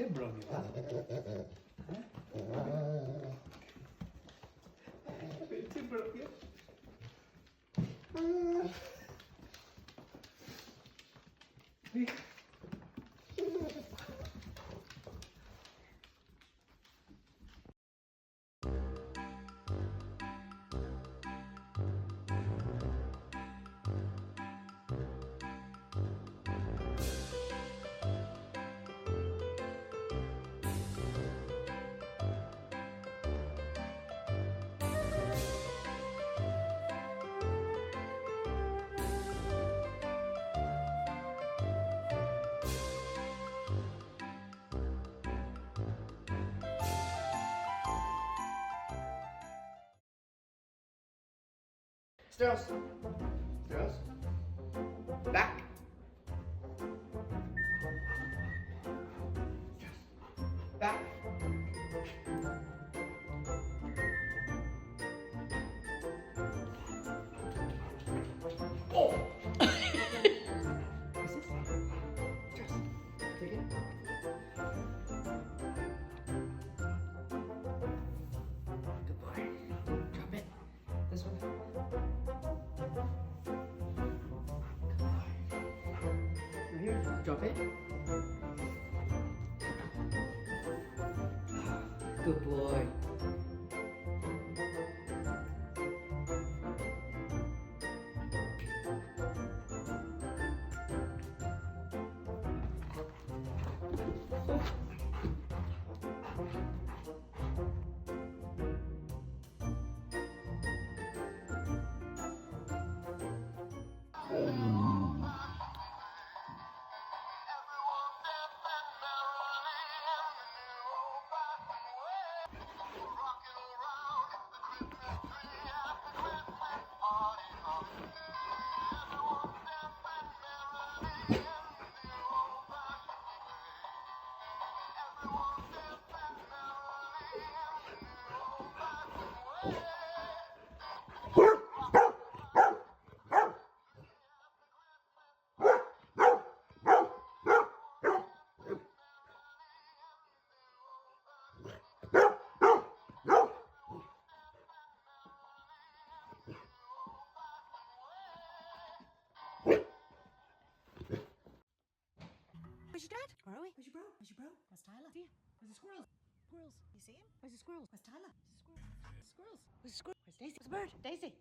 timber on you, huh? A bit of timber on you. Stills. Stills. Back. Back. Oh! What's this? Stills. Take it. Good boy. Drop it. This one. Right here. Drop it. Good boy. Where's your dad? Where are we? Where's your bro? Where's your bro? Where's Tyler? See him? Where's the squirrels? Squirrels. You see him? Where's the squirrels? Where's Tyler? Where's the squirrels? Where's the squirrels? Where's the squirrels? Where's Daisy? Where's the bird? Daisy.